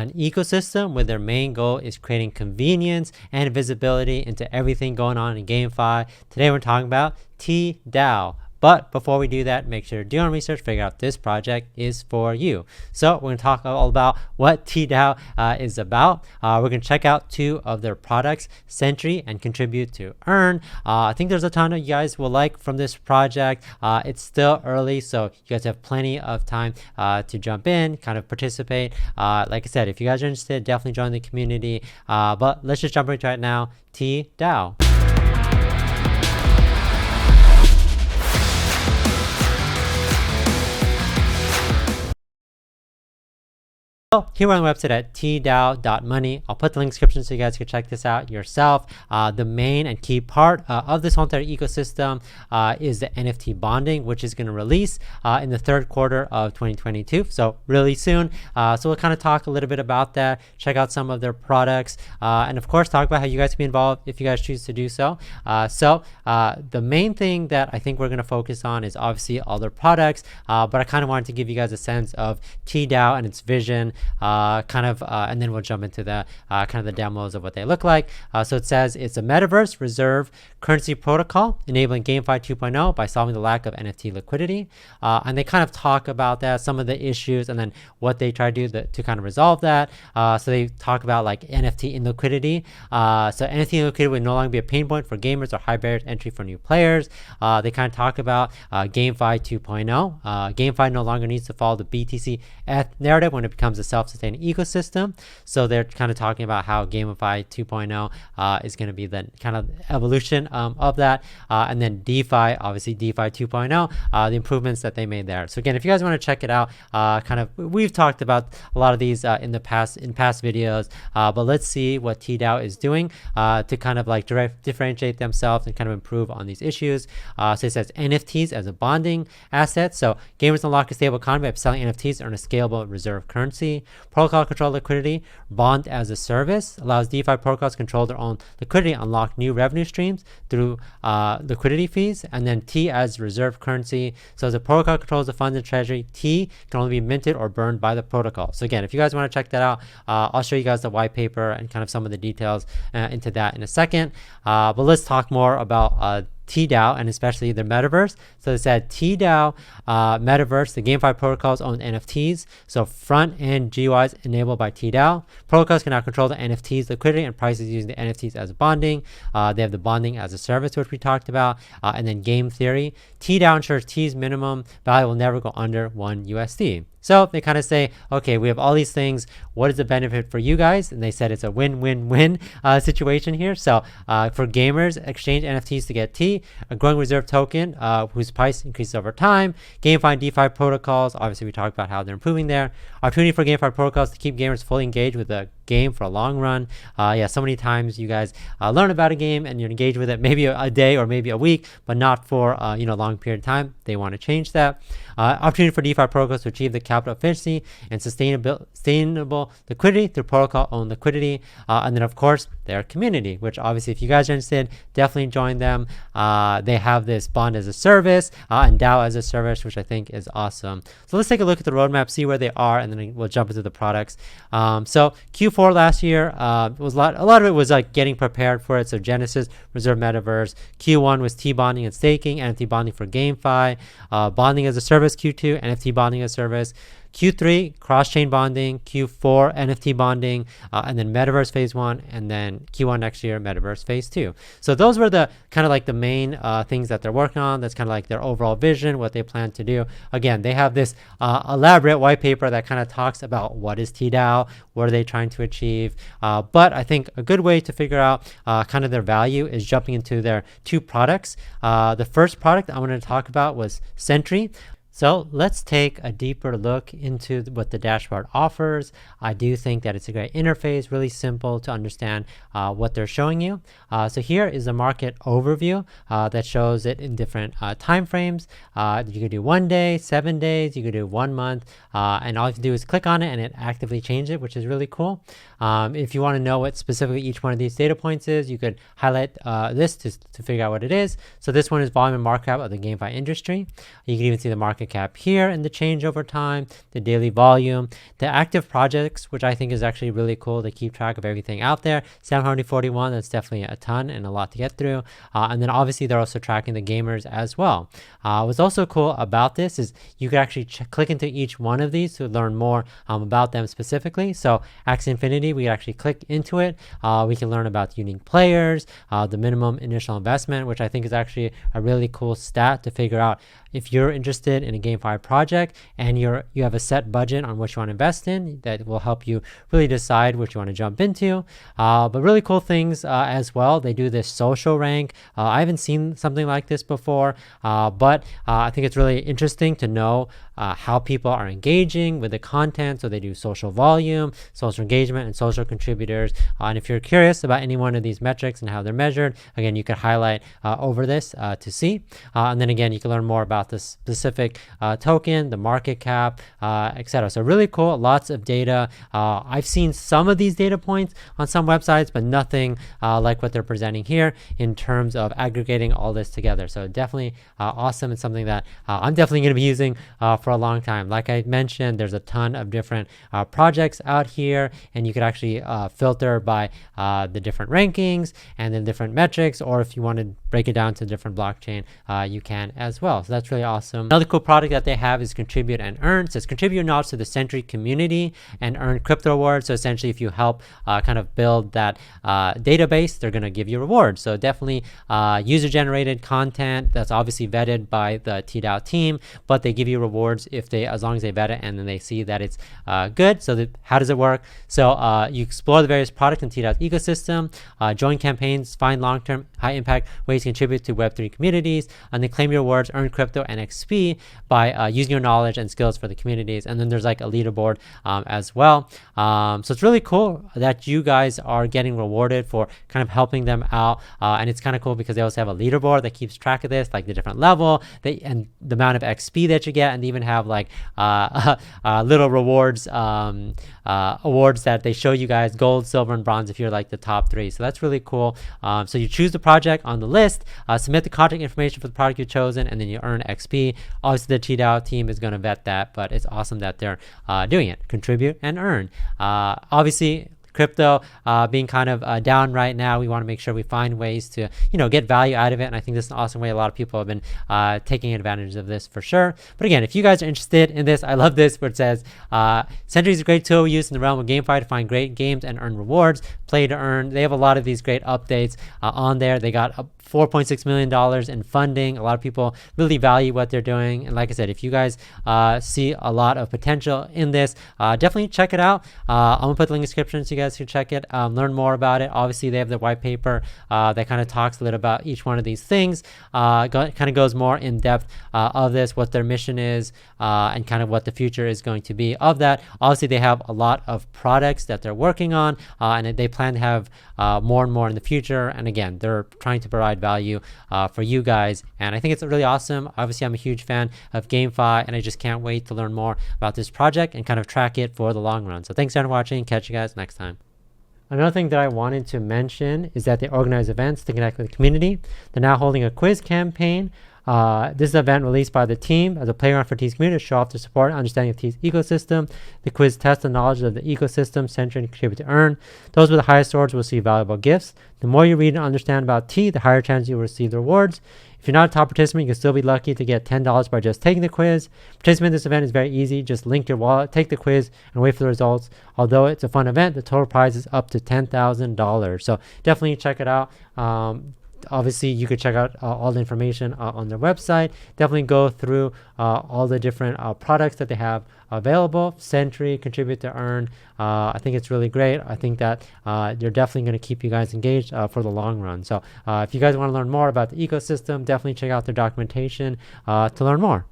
An ecosystem where their main goal is creating convenience and visibility into everything going on in GameFi. Today we're talking about TeaDAO. But before we do that, make sure to do your own research, figure out if this project is for you. So we're going to talk all about what TeaDAO is about. We're going to check out two of their products, Sentry and Contribute to Earn. I think there's a ton of you guys will like from this project. It's still early, so you guys have plenty of time to jump in, kind of participate. Like I said, if you guys are interested, definitely join the community. But let's just jump into it now. TeaDAO. So here we're on the website at TeaDAO.money. I'll put the link in the description so you guys can check this out yourself. The main and key part of this whole entire ecosystem is the NFT bonding, which is going to release in the third quarter of 2022. So really soon. So we'll kind of talk a little bit about that, check out some of their products, and of course talk about how you guys can be involved if you guys choose to do so. The main thing that I think we're going to focus on is obviously all their products, but I kind of wanted to give you guys a sense of TeaDAO and its vision. And then we'll jump into the kind of the demos of what they look like. So it says it's a metaverse reserve currency protocol enabling GameFi 2.0 by solving the lack of NFT liquidity. And they kind of talk about that, some of the issues, and then what they try to do to kind of resolve that. So they talk about like NFT illiquidity. So NFT illiquidity would no longer be a pain point for gamers or high barrier to entry for new players. They kind of talk about GameFi 2.0. GameFi no longer needs to follow the BTC narrative when it becomes a self-sustaining ecosystem. So they're kind of talking about how GameFi 2.0 is going to be the kind of evolution of that. And then DeFi, obviously DeFi 2.0, the improvements that they made there. So again, if you guys want to check it out, we've talked about a lot of these in past videos, but let's see what TeaDAO is doing to kind of like differentiate themselves and kind of improve on these issues. So it says NFTs as a bonding asset. So gamers unlock a stable economy by selling NFTs to earn a scalable reserve currency. Protocol control liquidity. Bond as a service allows DeFi protocols to control their own liquidity, unlock new revenue streams through liquidity fees. And then T as reserve currency. So as the protocol controls the funds in treasury, T can only be minted or burned by the protocol. So again, if you guys want to check that out, I'll show you guys the white paper and kind of some of the details into that in a second. But let's talk more about TeaDAO and especially the metaverse. So it said TeaDAO metaverse, the GameFi protocols own NFTs. So front end GUIs enabled by TeaDAO. Protocols can now control the NFTs liquidity and prices using the NFTs as bonding. They have the bonding as a service, which we talked about, and then game theory. TeaDAO ensures T's minimum value will never go under $1 USD. So they kind of say, okay, we have all these things. What is the benefit for you guys? And they said it's a win-win-win situation here. So for gamers, exchange NFTs to get T, a growing reserve token whose price increases over time. GameFi and DeFi protocols, obviously we talked about how they're improving there. Opportunity for GameFi protocols to keep gamers fully engaged with the game for a long run. So many times you guys learn about a game and you're engaged with it maybe a day or maybe a week, but not for a long period of time. They want to change that. Opportunity for DeFi protocols to achieve the capital efficiency and sustainable liquidity through protocol owned liquidity. And then of course their community, which obviously if you guys are interested, definitely join them. They have this bond as a service and DAO as a service, which I think is awesome. So let's take a look at the roadmap, see where they are, and then we'll jump into the products. So Q4 last year was a lot of it was like getting prepared for it. So Genesis, Reserve Metaverse. Q1 was T bonding and staking, NFT bonding for GameFi, bonding as a service. Q2, NFT bonding as a service. Q3, cross-chain bonding. Q4, NFT bonding, and then Metaverse Phase 1, and then Q1 next year, Metaverse Phase 2. So those were the kind of like the main things that they're working on. That's kind of like their overall vision, what they plan to do. Again, they have this elaborate white paper that kind of talks about what is TeaDAO, what are they trying to achieve. But I think a good way to figure out kind of their value is jumping into their two products. The first product I wanted to talk about was Sentry. So let's take a deeper look into what the dashboard offers. I do think that it's a great interface, really simple to understand what they're showing you. So here is a market overview that shows it in different time frames. You could do 1 day, 7 days, you could do 1 month, and all you have to do is click on it and it actively changes it, which is really cool. If you want to know what specifically each one of these data points is, you could highlight this to figure out what it is. So this one is volume and market cap of the GameFi industry. You can even see the market market cap here and the change over time, the daily volume, the active projects, which I think is actually really cool. They keep track of everything out there. 741, that's definitely a ton and a lot to get through. And then obviously they're also tracking the gamers as well. What's also cool about this is you can actually click into each one of these to learn more about them specifically. So Axie Infinity, we actually click into it. We can learn about unique players, the minimum initial investment, which I think is actually a really cool stat to figure out if you're interested in a GameFi project and you have a set budget on what you want to invest in. That will help you really decide what you want to jump into. But really cool things as well. They do this social rank. I haven't seen something like this before, but I think it's really interesting to know how people are engaging with the content. So they do social volume, social engagement, and social contributors. And if you're curious about any one of these metrics and how they're measured, again, you could highlight over this to see. And then again, you can learn more about the specific token, the market cap, etc. So really cool, lots of data. I've seen some of these data points on some websites, but nothing like what they're presenting here in terms of aggregating all this together. So definitely awesome. It's something that I'm definitely going to be using for a long time. Like I mentioned, there's a ton of different projects out here, and you could actually filter by the different rankings and then different metrics, or if you want to break it down to different blockchain, you can as well. So that's really awesome. Another cool product that they have is Contribute and Earn. So it's contribute your knowledge to the Sentry community and earn crypto rewards. So essentially, if you help kind of build that database, they're going to give you rewards. So definitely user-generated content that's obviously vetted by the TeaDAO team, but they give you rewards if as long as they vet it and then they see that it's good. So how does it work? So you explore the various products in TeaDAO's ecosystem, join campaigns, find long-term, high-impact ways to contribute to Web3 communities, and then claim your rewards, earn crypto and XP by using your knowledge and skills for the communities. And then there's like a leaderboard as well. So it's really cool that you guys are getting rewarded for kind of helping them out. And it's kind of cool because they also have a leaderboard that keeps track of this, like the different level and the amount of XP that you get, and they even have like little rewards, awards that they show you guys, gold, silver, and bronze if you're like the top 3. So that's really cool. So you choose the project on the list, submit the contact information for the product you've chosen, and then you earn XP. Obviously, the TeaDAO team is going to vet that, but it's awesome that they're doing it. Contribute and earn. Obviously, crypto being kind of down right now, we want to make sure we find ways to get value out of it, and I think this is an awesome way. A lot of people have been taking advantage of this for sure. But again, if you guys are interested in this, I love this where it says Sentry is a great tool used in the realm of GameFi to find great games and earn rewards. Play to earn. They have a lot of these great updates on there. They got $4.6 million in funding. A lot of people really value what they're doing, and like I said, if you guys see a lot of potential in this, definitely check it out. I'm gonna put the link in the description so you guys can check it, learn more about it. Obviously, they have the white paper that kind of talks a little about each one of these things. Kind of goes more in depth of this, what their mission is, and kind of what the future is going to be of that. Obviously, they have a lot of products that they're working on, and they plan to have more and more in the future. And again, they're trying to provide value for you guys, and I think it's really awesome. Obviously, I'm a huge fan of GameFi, and I just can't wait to learn more about this project and kind of track it for the long run. So thanks for watching. Catch you guys next time. Another thing that I wanted to mention is that they organize events to connect with the community. They're now holding a quiz campaign. This is an event released by the team as a playground for Tea's community to show off their support and understanding of Tea's ecosystem. The quiz tests the knowledge of the ecosystem, Sentry, and contribute to earn. Those with the highest scores will receive valuable gifts. The more you read and understand about T, the higher chance you will receive the rewards. If you're not a top participant, you can still be lucky to get $10 by just taking the quiz. Participation in this event is very easy. Just link your wallet, take the quiz, and wait for the results. Although it's a fun event, the total prize is up to $10,000. So definitely check it out. Obviously, you could check out all the information on their website. Definitely go through all the different products that they have available. Sentry, Contribute to Earn. I think it's really great. I think that they're definitely going to keep you guys engaged for the long run. So if you guys want to learn more about the ecosystem, definitely check out their documentation to learn more.